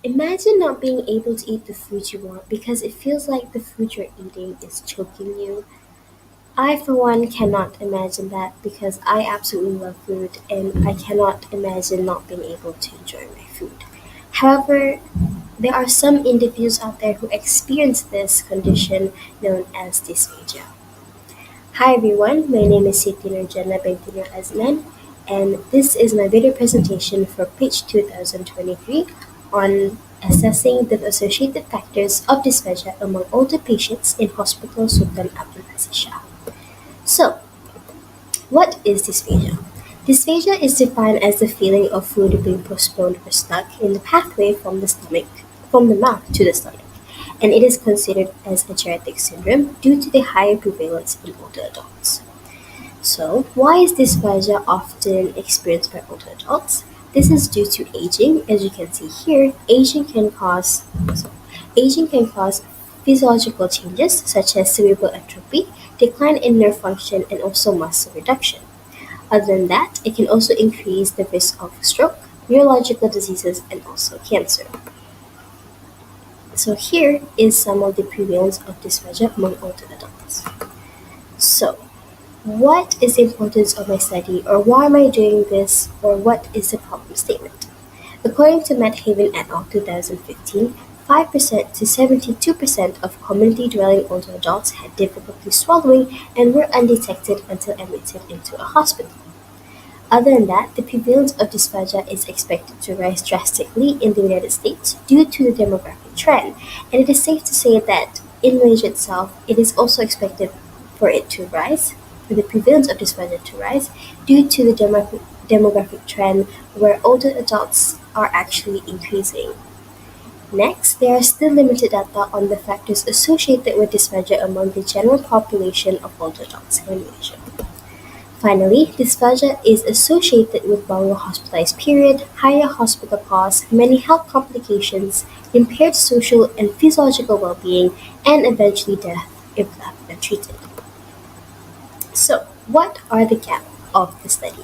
Imagine not being able to eat the food you want because it feels like the food you're eating is choking you. I, for one, cannot imagine that because I absolutely love food and I cannot imagine not being able to enjoy my food. However, there are some individuals out there who experience this condition known as dysphagia. Hi everyone, my name is Siti Nur Jannah by Nur Aznan, and this is my video presentation for Pitch 2023 on assessing the associated factors of dysphagia among older patients in Hospital Sultan Abdul Aziz. So, what is dysphagia? Dysphagia is defined as the feeling of food being postponed or stuck in the pathway from the mouth to the stomach, and it is considered as a geriatric syndrome due to the higher prevalence in older adults. So, why is dysphagia often experienced by older adults? This is due to aging. As you can see here, aging can cause physiological changes such as cerebral atrophy, decline in nerve function, and also muscle reduction. Other than that, it can also increase the risk of stroke, neurological diseases, and also cancer. So here is some of the prevalence of dysphagia among older adults. So, what is the importance of my study, or why am I doing this, or what is the problem statement? According to Medhaven et al. 2015, 5% to 72% of community dwelling older adults had difficulty swallowing and were undetected until admitted into a hospital. Other than that, the prevalence of dysphagia is expected to rise drastically in the United States due to the demographic trend, and it is safe to say that in Malaysia itself, it is also expected for it to rise, for the prevalence of dysphagia to rise, due to the demographic trend where older adults are actually increasing. Next, there are still limited data on the factors associated with dysphagia among the general population of older adults in Malaysia. Finally, dysphagia is associated with longer hospitalized period, higher hospital costs, many health complications, impaired social and physiological well-being, and eventually death if left untreated. So, what are the gaps of the study?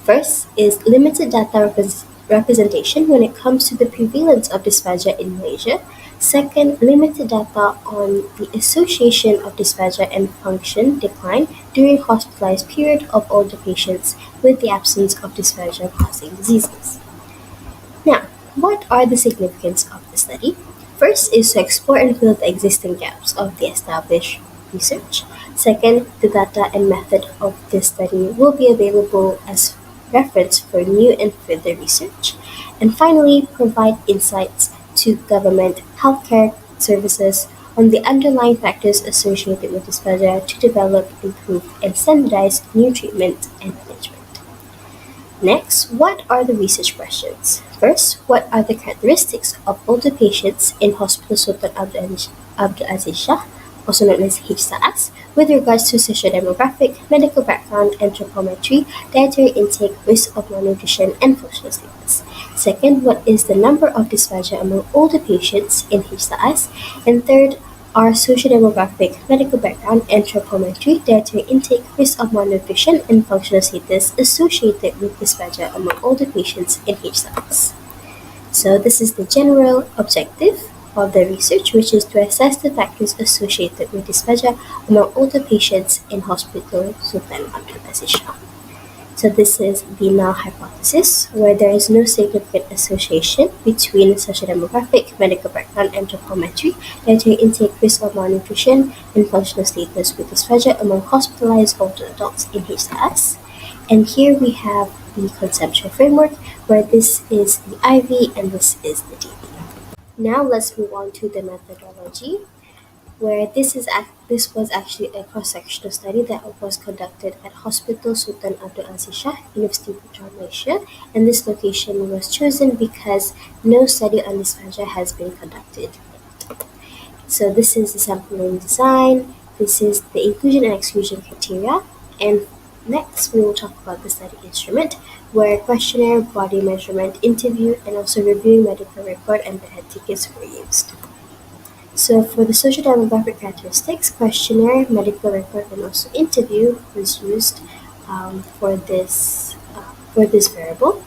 First is limited data representation when it comes to the prevalence of dysphagia in Malaysia. Second, limited data on the association of dysphagia and function decline during hospitalized period of older patients with the absence of dysphagia causing diseases. Now, what are the significance of the study? First is to explore and fill the existing gaps of the established research. Second, the data and method of this study will be available as reference for new and further research. And finally, provide insights to government healthcare services on the underlying factors associated with dysphagia to develop, improve, and standardize new treatment and management. Next, what are the research questions? First, what are the characteristics of older patients in Hospital Sultan Abdul Aziz Shah, also known as HSAS, with regards to socio-demographic, medical background, anthropometry, dietary intake, risk of malnutrition, and functional status. Second, what is the number of dysphagia among older patients in HSAS? And third, are socio-demographic, medical background, anthropometry, dietary intake, risk of malnutrition, and functional status associated with dysphagia among older patients in HSAS. So this is the general objective of the research, which is to assess the factors associated with dysphagia among older patients in Hospital Sultan Abdul Aziz Shah. So this is the null hypothesis, where there is no significant association between socio-demographic, medical background, anthropometry, dietary intake, risk of malnutrition, and functional status with dysphagia among hospitalized older adults in HSAS. And here we have the conceptual framework, where this is the IV and this is the DV. Now let's move on to the methodology, where this was actually a cross-sectional study that was conducted at Hospital Sultan Abdul Aziz Shah, University of Malaysia, and this location was chosen because no study on dysphagia has been conducted. So this is the sampling design, this is the inclusion and exclusion criteria, and next we will talk about the study instrument, where questionnaire, body measurement, interview, and also reviewing medical record and the head tickets were used. So for the social demographic characteristics, questionnaire, medical record, and also interview was used for this variable.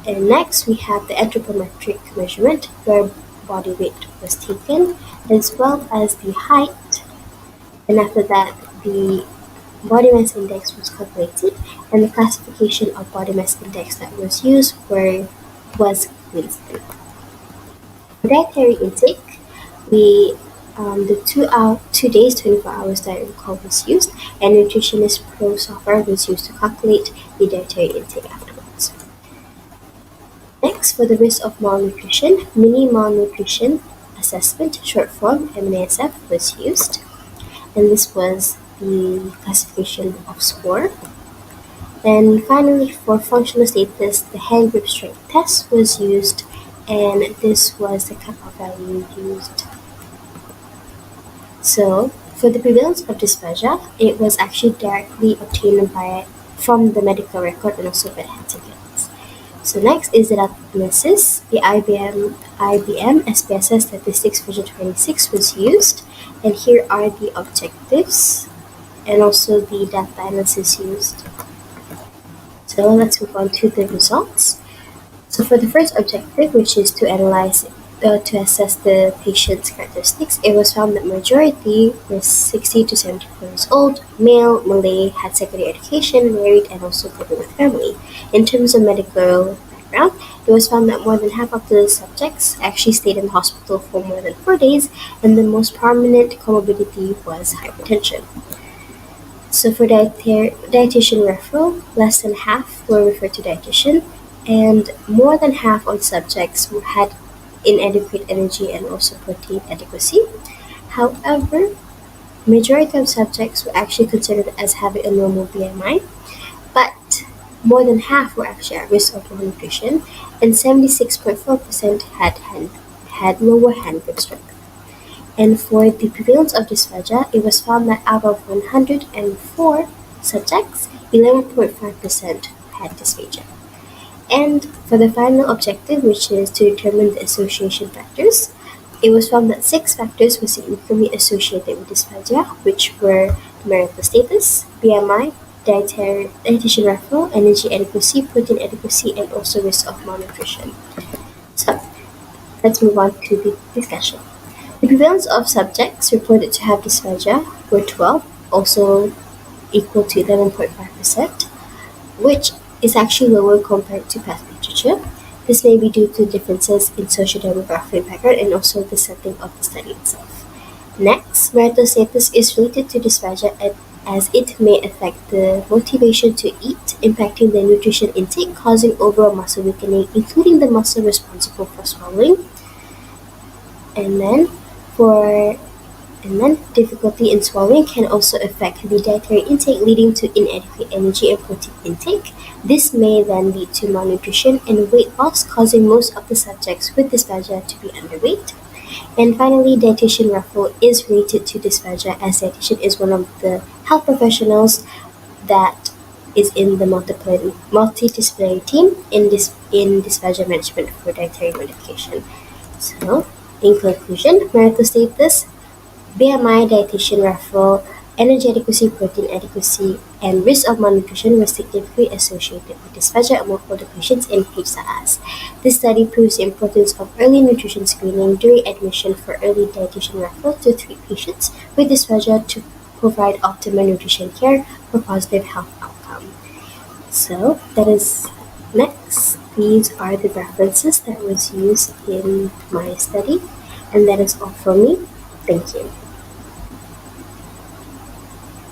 And next, we have the anthropometric measurement, where body weight was taken, as well as the height. And after that, the body mass index was calculated, and the classification of body mass index that was used was Winston. For dietary intake, we the 2 days 24 hours diet recall was used, and nutritionist pro software was used to calculate the dietary intake afterwards. Next, for the risk of malnutrition, mini malnutrition assessment, short form MNASF, was used, and this was the classification of score. And finally, for functional status, the hand grip strength test was used, and this was the cutoff value used. So, for the prevalence of dysphagia, it was actually directly obtained from the medical record and also by hand surveillance. So next is the diagnosis. The IBM SPSS Statistics Version 26 was used, and here are the objectives and also the data analysis used. So let's move on to the results. So for the first objective, which is to assess the patient's characteristics, it was found that majority was 60 to 74 years old, male, Malay, had secondary education, married, and also living with family. In terms of medical background, it was found that more than half of the subjects actually stayed in the hospital for more than 4 days, and the most prominent comorbidity was hypertension. So for dietitian referral, less than half were referred to dietitian, and more than half of subjects had inadequate energy and also protein adequacy. However, majority of subjects were actually considered as having a normal BMI, but more than half were actually at risk of malnutrition, and 76.4% had lower hand grip strength. And for the prevalence of dysphagia, it was found that out of 104 subjects, 11.5% had dysphagia. And for the final objective, which is to determine the association factors, it was found that 6 factors were significantly associated with dysphagia, which were marital status, BMI, dietitian referral, energy adequacy, protein adequacy, and also risk of malnutrition. So, let's move on to the discussion. The prevalence of subjects reported to have dysphagia were 12, also equal to 11.5%, which is actually lower compared to past literature. This may be due to differences in socio-demographic background and also the setting of the study itself. Next, marital status is related to dysphagia as it may affect the motivation to eat, impacting the nutrition intake, causing overall muscle weakening, including the muscle responsible for swallowing. And then difficulty in swallowing can also affect the dietary intake, leading to inadequate energy and protein intake. This may then lead to malnutrition and weight loss, causing most of the subjects with dysphagia to be underweight. And finally, dietitian referral is related to dysphagia, as dietitian is one of the health professionals that is in the multidisciplinary team in dysphagia management for dietary modification. So, in conclusion, marital status, BMI, dietitian referral, energy adequacy, protein adequacy, and risk of malnutrition were significantly associated with dysphagia among older patients in HSAS. This study proves the importance of early nutrition screening during admission for early dietitian referral to treat patients with dysphagia to provide optimal nutrition care for positive health outcome. So that is next. These are the references that was used in my study, and that is all from me. Thank you.